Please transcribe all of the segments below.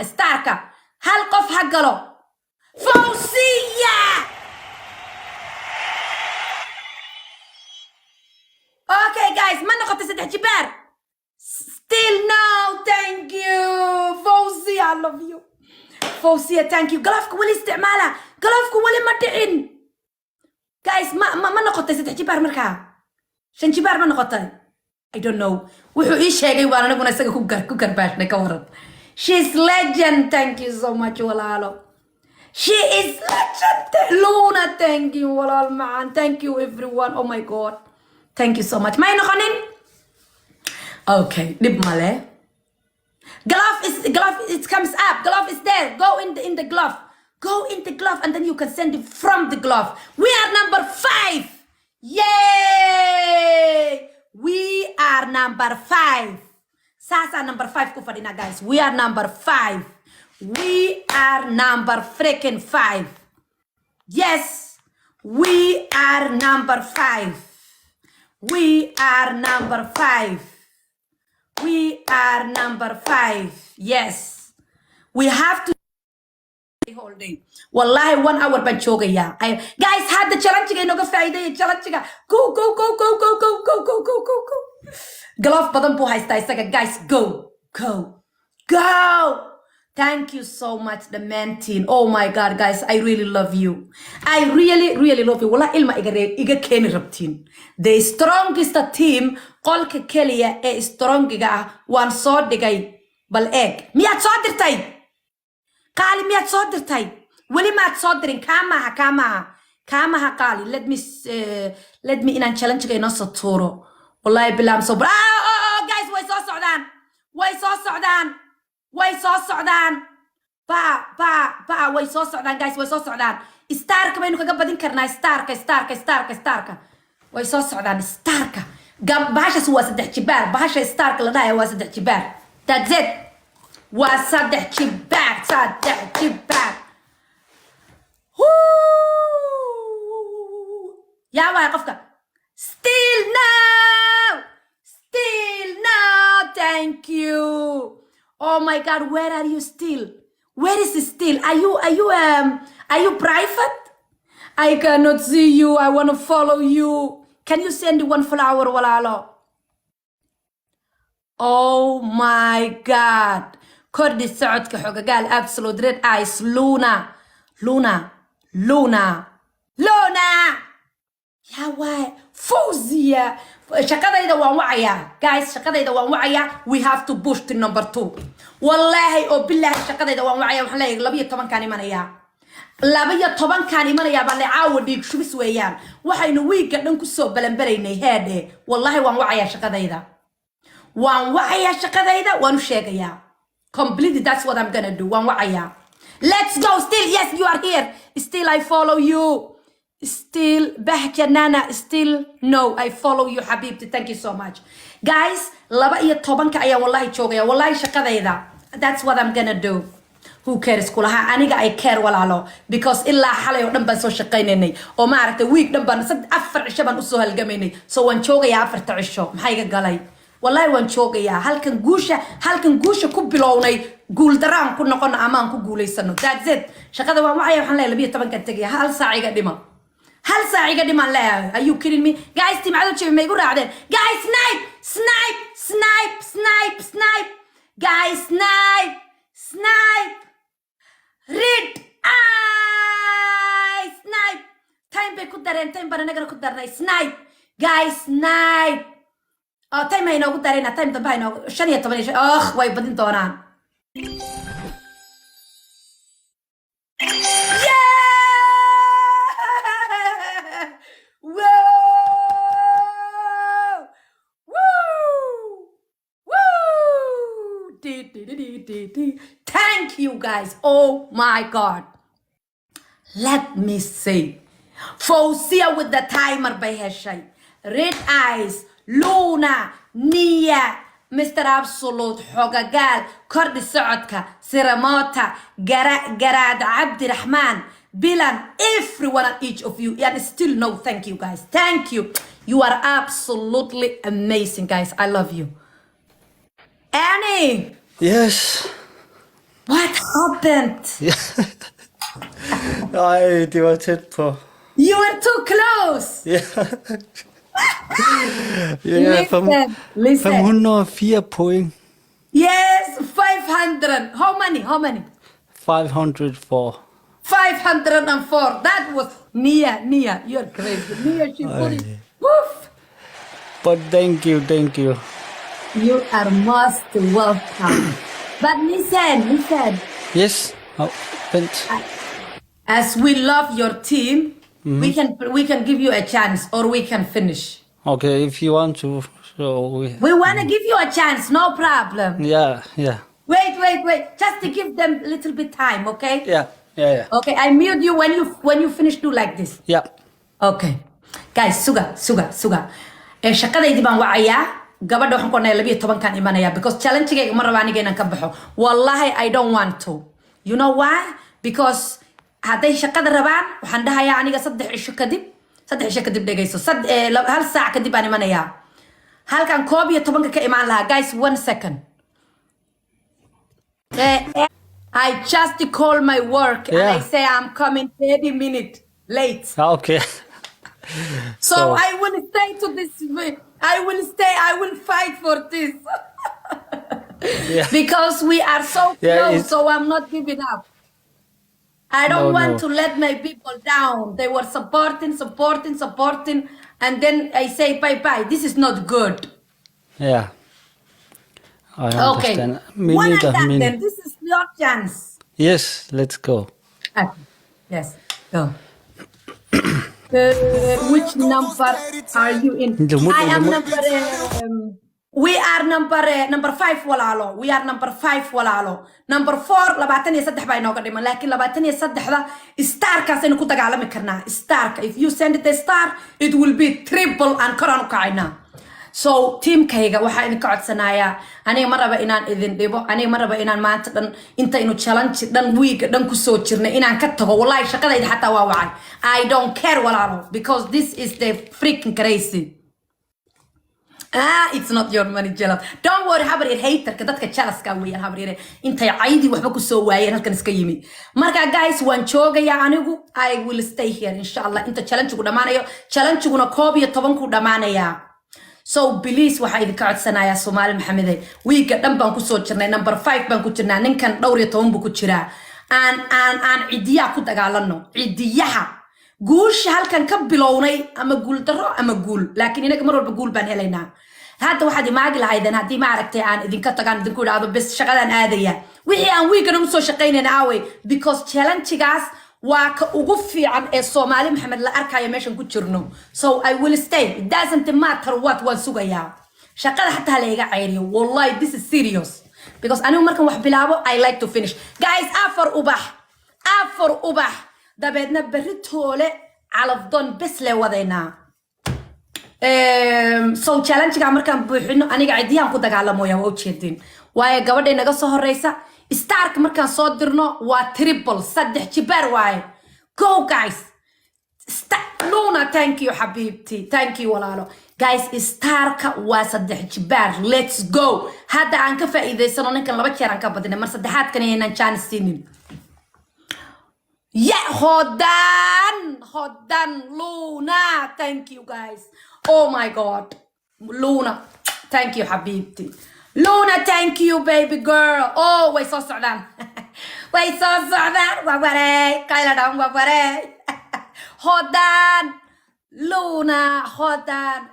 ستاركا هل قف حقلو فوزية اوكي جايز ما نقطة سدح جبار still no thank you فوزية I love you فوزية thank you قلافك ولي استعمالها قلافك ولي مدعين جايز ما نقطة سدح جبار مركا شن جبار ما نقطة I don't know وحو إيش هاي وانا نقول نساق كوكر باشنا كورد she's legend thank you so much والالو she is legend Luna thank you والال معان thank you everyone oh my god thank you so much ما ينقنين okay دب ماله glove it comes up glove is there go in the glove go in the glove and then you can send it from the glove we are number 5 yay we are number 5 Sasa number 5 kufadina guys we are number 5 we are number freaking 5 yes we are number 5 we are number 5 we are number 5 yes we have to whole day wallahi 1 hour ban joogaya guys had the challenge ga inoga faa'iideeyay challenge ga go glove badan buu haystaa isaga guys go thank you so much the man team oh my god guys I really love you I really love you wallahi ilma iga keeni rabtiin the strongest team qolka kaliya ee strongiga ah waan soo dhigay bal eeg miyaad soo dirtay قالي ميات صدر تاي ولي ما تصدرين كامها قالي let me in and challenge كي نص الطورو والله بالله مصبر guys وي صو سعدان با وي صو سعدان guys وي صو سعدان ستارك بينو كقبدين كرنا ستارك وي صو سعدان ستارك قام باشا سوا سدح جبار باشا ستارك لنا هو سدح جبار that's it وصدح جبار يا واقفك still no thank you oh my god where are you still where is still are you private I cannot see you I want to follow you can you send 1 flower walalo oh my god كردي السعود كحوجة قال absolute red eyes لونا يا واي فوزية شقادة إذا وعيا guys شقادة إذا وعيا we have to push to number 2 والله أو بالله شقادة إذا وعيا وحلاي لبيه طبعا كان إيمانيا بالله عاوديك شو بسويان وحين ويك ننكسو بلنبريني هذا والله وعيا شقادة إذا وعيا شقادة إذا ونشيقيا completely that's what I'm gonna do let's go still yes you are here still I follow you still بحكي نانا still no I follow you حبيبتي thank you so much guys لبا iyo tobanka ayaa wallahi joogaya wallahi shaqadayda that's what I'm gonna do who cares kulaha aniga I care walaalo because ilaa xalay oo dhan baan soo shaqeynay oo ma aragtay week dhan baan 4 cisho baan u soo halgamaynay so waan joogaya 4 cisho maxay iga galay والله وان شوقيا halkan guusha ku bilownay guul daraan ku noqon amaan ku guuleysano that's it shaqada waan wacay waxaan leeyahay 12 ka tagay hal saac iga dhima leeyahay are you kidding me guys timacadu jibay ma igu raacdeen guys snipe guys snipe red eye snipe time bay ku dareen time baan anaga ku darnay snipe guys snipe time ay noogu darayna time dambe ay noogu 15 way badin doonaan thank you guys oh my god let me see Fausia with the timer by heshay red eyes Luna, Nia, Mr. Absolute, Hogagal, Kordi Saudka, Siramota, Garad, Abdirahman, Bilan, everyone and each of you. And still no thank you guys. Thank you. You are absolutely amazing guys. I love you. Annie. Yes. happened? Ej, det var tæt på. You were too close. Ja. Ja, Listen. 504 point. Yes, 500. How many? 504. 504. That was Nia. You're crazy. Nia, she put it. Woof. But thank you. You are most welcome. But listen. Yes. Oh, vent. As we love your team, we can give you a chance, or we can finish. Okay, if you want to, so We want to give you a chance, no problem. yeah. Wait. Just to give them a little bit time, okay? Yeah. Okay, I mute you when you finish. Do like this. Yeah. Okay. Guys, suga. Shaqadaydi baan wacayaa. Gabadha waxaan ku nahay 12 kan imanaya because challenge-gayga ma rabaan inaan ka baxo. Wallahi I don't want to. You know why? Because hadday shaqada rabaan waxaan dhahayaa aniga 3 cisho kadib dhageyso. Hal saac kadib aan imanayaa. Halkan 12 ka imaan lahaa. Guys, 1 second. I just call my work and I say I'm coming 30 minutes late. Okay. So I will stay to this. I will fight for this. Because we are so close, so I'm not giving up. I don't want to let my people down. They were supporting, and then I say bye. This is not good. Yeah. I understand. Okay. One and then this is your chance. Yes, let's go. Okay. Yes, go. Which number are you in? I am number. We are number 5 walaalo. We are number 5 walaalo. Number 4 23 baa inooga dhiman laakiin 23da starkaas aynu ku dagaalami karnaa. Starka, if you send it a star, it will be triple and koraan u kacaynaa. So teamkayga waxaa idinka codsanayaa aniga ma raba inaan idin dhibo, aniga ma raba inaan maanta dhan inta inu challenge dhan week dhan ku soo jirnay inaan ka tago. Wallahi shaqadayda xataa waa wacay. I don't care walaalo because this is the freaking crazy. It's not your money, jealous. Don't worry, habar ir hater ka dadka jealous ka weeyaan habar ir intay caydi waxba ku soo waayeen halkan iska yimi. Marka guys, waan joogaya anigu. I will stay here inshallah inta challenge ku dhamaanayo. Challenge guna 12 ku dhamaanaya. So please waxaa idinka codsanayaa Soomaali Maxamedey. Week dhan baan ku soo jirnay number 5 baan ku jirnaa. Ninkan dhowr iyo 10 buu ku jiraa. Aan cidiyaha ku dagaalano. Cidiyaha guusha halkan ka bilownay ama guul daro ama guul laakiin inaga mar walba guul baan helaynaa. Hadda waxaad imaagi lahaydeen haddii ma aragtay aan idinka tagaan idinku idhaahdo bes shaqadan aadaya wixii aan wiigan ugu soo shaqaynayna aaway because challenge-gaas waa ka ugu fiican ee Soomaali Maxamed la arkayo meeshan ku jirno. So I will stay. It doesn't matter what waan sugayaa. Shaqada xataa la iga cayriyo. Wallahi this is serious because anigu markan wax bilaabo I like to finish. Guys, afar ubax dabeedna berri toole calafdoon bes le wadaynaa. So challenge-ga markaan buuxino aniga cidiyan ku dagaalamooya waa u jeedin. Waaye gabadhay naga soo horeysa stark markaan soo dirno waa triple 3 jibaar waaye. Go guys. Luna, thank you habibti. Thank you walaalo. Guys, starka waa 3 jibaar. Let's go. Hadda aan ka faa'iideysano ninkan 2 jeer aan ka badinay mar saddexaad kan inaan chance siinin. Yeah, Hodan, Luna, thank you guys. Oh my God, Luna, thank you, Habibti. Luna, thank you, baby girl. Oh, way so socdaan. Wabare, Kyla down, wabare. Hodan, Luna,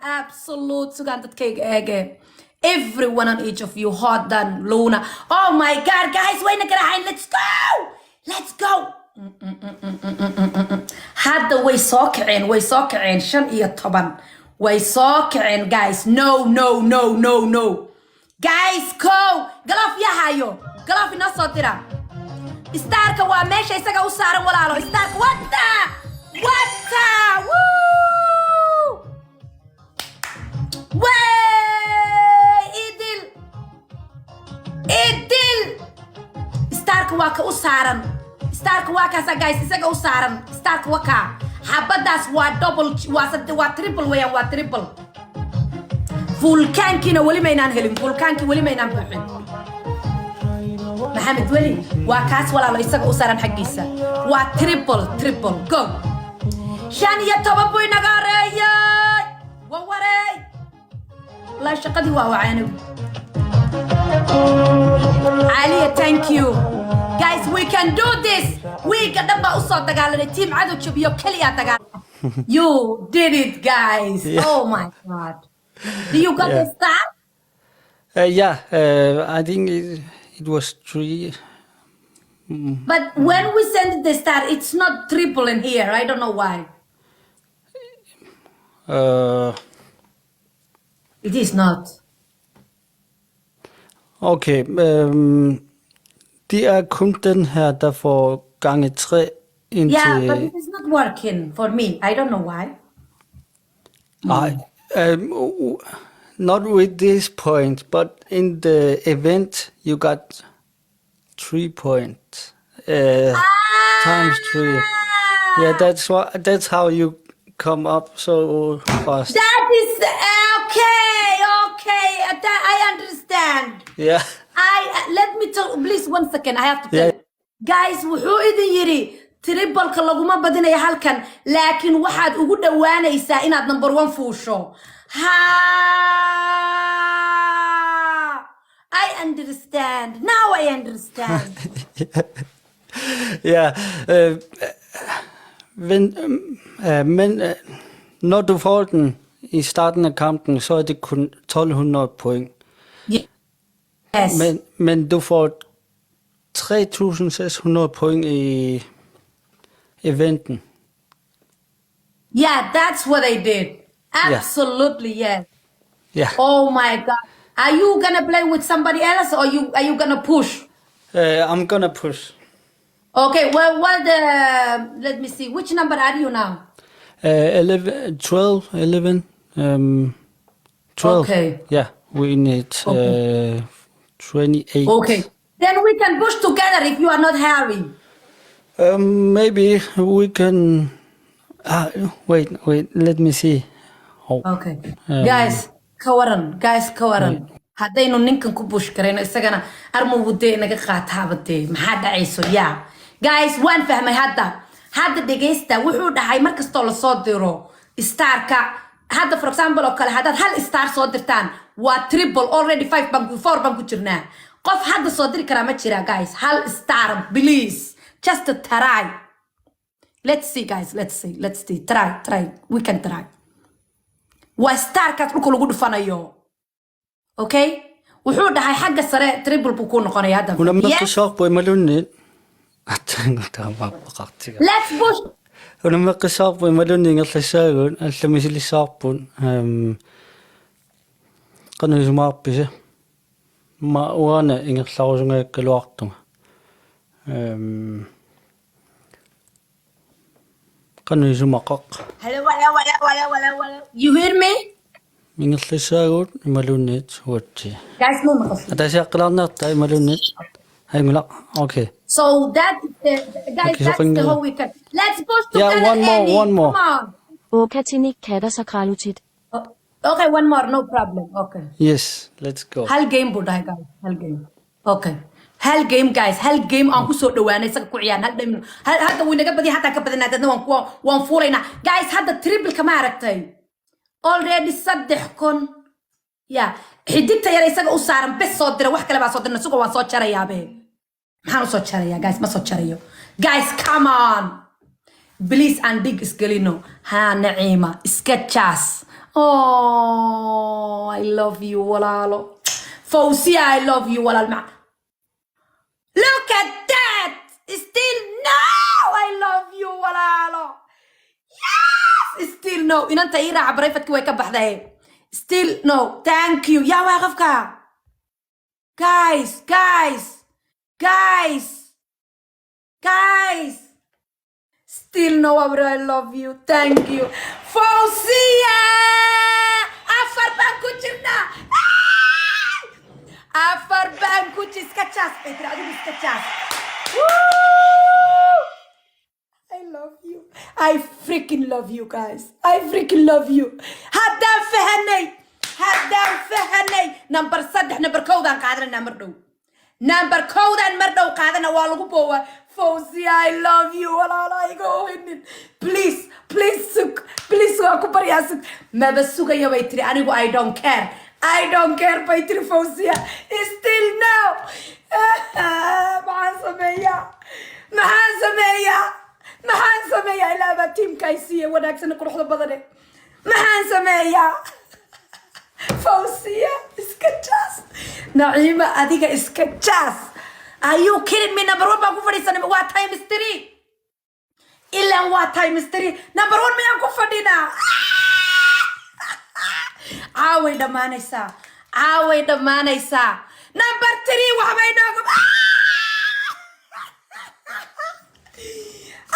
absolute sugan that cake again. Everyone on each of you, Hodan, Luna. Oh my God, guys, wait a minute, let's go. Hadda way soo kaceen 5 iyo 10 way soo kaceen guys. No guys, galaf yahayo galaf ina soo dira. Starka waa meesha isaga u saaran walaalo. Starka wata woo way idil Starka waa ka u saaran. Stark wakaasa guys isaga u saaran. Stark waka habadaas waa double waa triple weeyaan waa triple. Vulkankina wali ma inaan helin. Vulkanki wali ma inaan buuxin. محمد ولي وكاس ولا لا يسقى أسران حقيسة وتريبل جو شان يتوبوا نجاري ووري لا شقدي وهو عانو علي thank you guys we can do this we قدام بقصة تقال التيم عدو تشوفيو كليا تقال you did it guys oh my god do you got the star Yeah, I think it was 3. but when we send the star it's not triple in here I don't know why it is not Okay, det er kun den her, der får gange 3 indtil... yeah but it is not working for me I don't know why Not with this point, but in the event you got 3 points times 3. Yeah, that's how you come up so fast. that is okay I understand Yeah. let me talk please 1 second I have to tell Yeah. guys wuxuu idin yiri tribalka laguma badinayo halkan laakiin waxaad ugu dhawaanaysaa inaad number 1 fuusho ha I understand now I understand Ja, men når du får den i starten af kampen, så er det kun 1200 point. yes Men du får 3600 point i eventen. yeah that's what I did absolutely yes Yeah. oh my god are you gonna play with somebody else or are you gonna push I'm gonna push. okay well what let me see which number are you now 12, 11, 12. Okay. Yeah, we need 28. Okay. Then we can push together if you are not hurry. Maybe we can... wait, let me see. Oh. Okay. Guys, kawaran. Haddaynu ninkan ku push karayno isagana armo wadee naga qaataa badee maxaa dhacayso yaa guys waan fahmay hadda dhageysta wuxuu dhahay markastoo la soo diro starka hadda for example oo kale haddaad hal star soo dirtaan waa triple already 5 baan 4 baan ku jirnaa qof hadda soo diri karaa ma jira guys hal star please just try let's see guys let's see try we can try waa starkaas dhulka lagu dhufanayo okay wuxuu dhahay xagga sare triple buu ku noqonaya hadda let's push Una qisaqbu malunning allasaagun allamisilisaarpun qanusumaarpisa ma uana ingerlarusungaakkaluartunga qanusumaqaq hello you hear me ingerlasaagun imalunnit huatsi guys no maqas atasiaqqilarnerta imalunnit haingula okay. So that guys, Okay, that's the whole weekend. Let's push together. Yeah, one more. Come on. Åkatinik katter sig kralutit. Okay, one more, no problem. Okay. Yes, let's go. Hal game buddha guys. Hal game. Okay. Hal game guys. Hal game aan ku soo dhawaanay isaga ku ciyaan hal game. Hadda way naga badi hatta ka badana dadna waan fuulayna. Guys, hadda triple kama aragtay. Already 3 Yeah. Xididta yar isaga u saaran bes soo dira wax kale baa soo dirna suuqa waan soo jarayaabe. Maxaan u soo jaraya guys ma soo jarayo. Guys, come on. Please and big isgalino. Ha Naeema, sketches. Oh, I love you walaalo. Fawzia, I love you walaal. Look at that. Still no. I love you walaalo. Yes, still no. Inanta ira abrayfadki way ka baxday. Still no. Thank you. Ya waaqafka. Guys. Still no, Abra, I love you. Thank you. Fawzia! Afar Bankuchina! Afar Bankuchis Kachas. Petra, I Kachas. Woo! I love you. I freaking love you guys. I freaking love you. Haddaan fahanay. Number 3 number kowdaan qaadana number 2. number kowdan mar dhow qaadana waa lagu boowa Fawzia I love you walaalahayga oohinin please please waa ku baryaa sug maba sugaya bay tiri anigu I don't care bay tiri Fawzia still now maxaan sameeyaa ilaa baa tiimka ay siiyey wanaagsan quruxda badane maxaan sameeyaa Fawzia iska jaas Naeema adiga iska jaas are you kidding me number 1 baan ku fadhiisanay waa times 3 ilaa waa times 3 number 1 miyaan ku fadhinaa caaway dhamaanaysaa number 3 waxbay nooga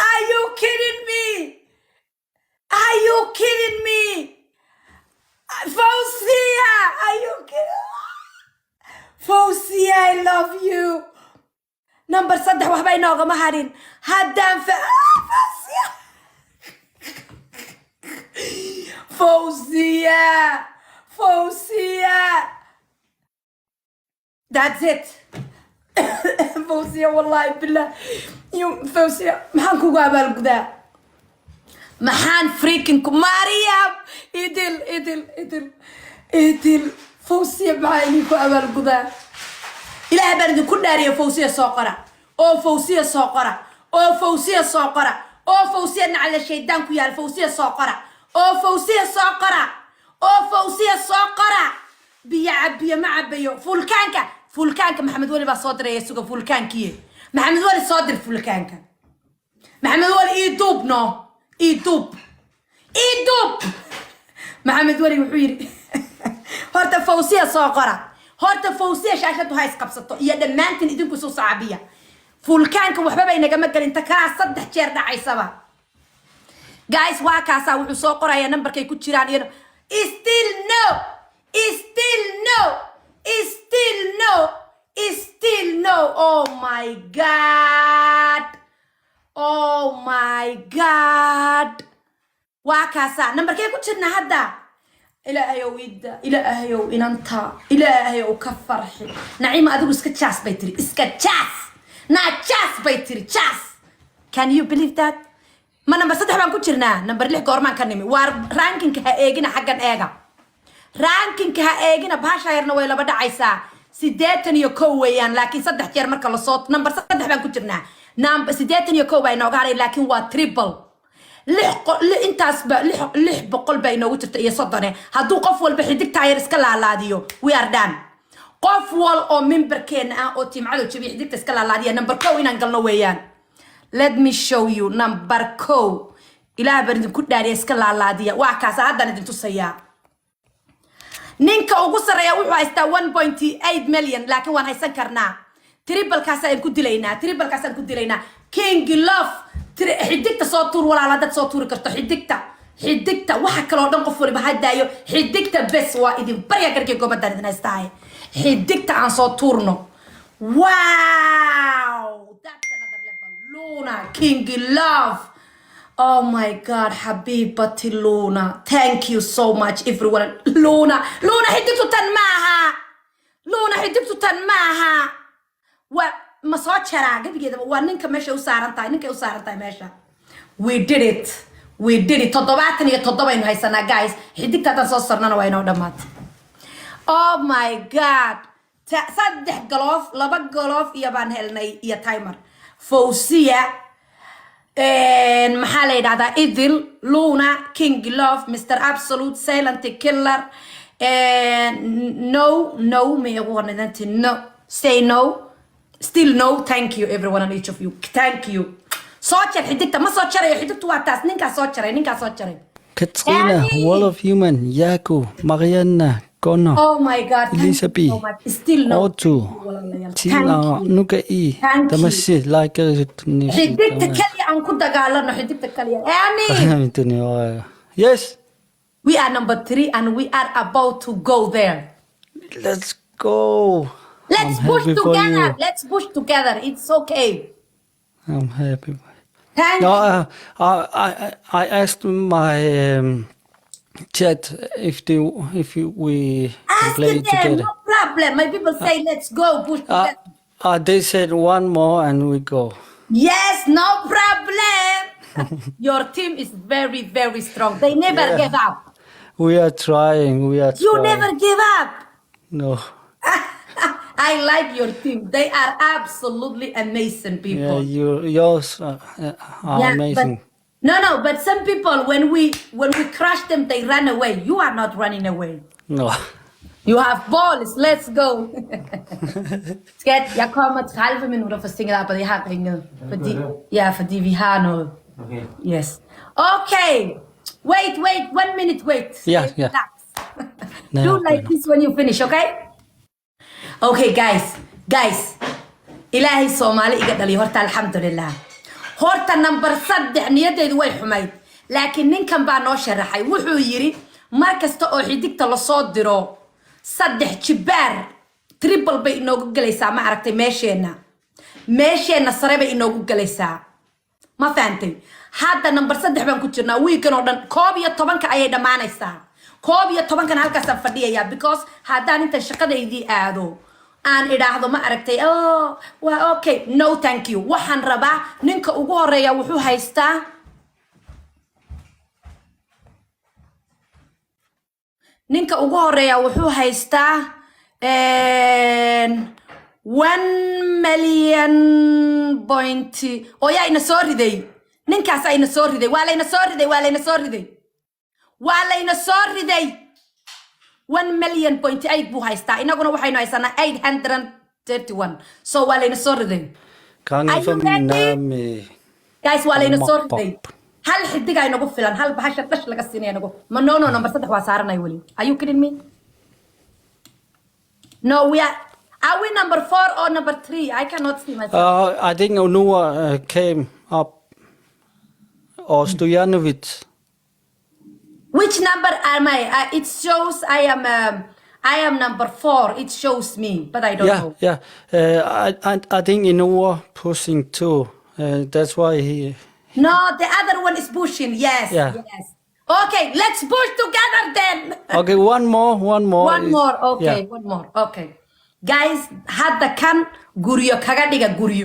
Are you kidding me? Fawzia, are you kidding? Fawzia, I love you. Number 3 waxbay noogama harin. Haddaan Fawzia. That's it. Fawzia, wallahi billah. Fawzia, maxaan kugu abaalgudaa? maxaan freaking ku Mariam idil Fawzia maxaa idinku abaalgudaa ilaahay baan idinku dhaariya Fawzia soo qora oo Fawzia nacala shaydaan ku yaal Fawzia soo qora biya ma cabayo fulkaanka maxamed wali baa soo diray suuga fulkaankiye maxamed wali soo dir fulkaanka maxamed wali iduub maxamed wali wuxuu yiri horta Fawzia soo qora Fawzia shaashadu ha isqabsato iyo dhamaantiin idinku soo saabiya fulkaanka waxba bay naga magal inta kala 3 jeer dhacaysaba guys waa kaasa wuxuu soo qoraya numberkay ku jiraan iyo still no oh my god waa kaasa numberkay ku jirna hadda ilaahayow inanta ilaahayow ka farxi Naeema adigu iska jaas bay tiri jaas can you believe that ma number 3 baan ku jirnaa number 6 goormaan ka nimi waa ranking ha eegina xaggan eega Baashaal way laba dhacaysaa 81 weeyaan laakiin 3 jeer marka la soo number 3 baan ku jirnaa number 81 bay nooga haray laakiin waa triple intaas ba 600 bay noogu jirta iyo 30 hadduu qof walba xidig taayir iska laalaadiyo we are done qof wal oo memberkeena ah oo tiimcado jabi xidigta iska laalaadiya number 2 inaan galno weeyaan let me show you number 2 ilaahay baan idinku dhaariya iska laalaadiya waa kaas haddana idin tusayaa ninka ugu sareeya wuxuu haystaa 1.8 million laakiin waan haysan karnaa triple kaas aan ku dilaynaa king love xidigta soo tuur walaala dad soo tuuri karto xidigta waxa kale oo dhan qof waliba hadaayo xidigta bes waa idin barya garkay goobada idin haystaay xidigta aan soo tuurno wow that's another level Luna king love oh my god habibati Luna thank you so much everyone Luna xidigtu tan maaha wa ma soo jaraa gabigeeda waa ninka meesha u saaran tahay meesha we did it 77 aynu haysanaa guys xidigta tan soo sarnana waa inoo dhamaatay oh my god 3 galoof 2 galoof iyo baan helnay iyo timer Fawzia maxaa la yiraahdaa idil Luna king love Mr Absolute silent killer no me ugu hornaadantii no say no still no thank you everyone and each of you thank you soo jar xidigta ma soo jarayo xidigtu waa taas ninkaas soo jaray Katrina Wall of Human Yaku Mariana Gono oh my god Elizabeth still no Otto Tina Nuka Tamasi like xidigta kaliya aan ku dagaalano xidigta kaliya yes we are number 3 and we are about to go there let's go let's push together it's okay I'm happy thank no you I asked my chat if we ask play them together no problem my people say let's go push together They said one more and we go. Yes, no problem. Your team is very, very strong. They never give up. We are trying. We are You trying. never give up. No. I like your team. They are absolutely amazing Yeah, people. yours are amazing. But some people when we crush them, they run away. You are not running away. No. You have balls. Let's go. Skat, jeg kommer 30 minutter forsinket på det her ringet. Fordi vi har noget. Okay. Yes. Okay. Wait. 1 minute, wait. Yeah. Relax. No, Do like no. this when you finish, okay? Okay, guys. Ilaahay Soomaali iga dhaliyo horta alxamdulillah. Horta number 3 niyadeydu way xumayd. Laakiin ninkan baa noo sharaxay. Wuxuu yiri mar kasta oo xidigta la soo diro 3 jibaar triple bay inoogu galaysaa ma aragtay meesheena sare bay inoogu galaysaa ma fahantay hadda number 3 baan ku jirnaa weekend oo dhan 11 ayay dhamaanaysaa 11 halkaasaan fadhiyayaa because haddaan inta shaqadaydii aado aan idhaahdo ma aragtay waa okay no thank you waxaan rabaa ninka ugu horeeya wuxuu haystaa ninka ugu horeeya wuxuu haystaa 1 million point yaa ina soo riday ninkaas ayna soo riday waa layna soo riday 1 million point 8 buu haystaa inaguna waxaynu haysanaa 831 so waa layna soo riday guys waa layna soo riday hal xidig ay nagu filan hal bahasha dhash laga siinay nagu ma no number 3 waa saaranay wali are you kidding me no we are we number 4 or number 3 I cannot see myself I think Onua came up or Stojanovic. Which number am I? It shows I am number 4. It shows me, but I don't know. Yeah. I think Onua pushing too. That's why he. No, the other one is pushing. Yes. Yeah. Yes. Okay, let's push together then. Okay, one more. One more. Okay, Yeah. one more. Okay. Guys, hadda kan guryo kaga dhiga guryo.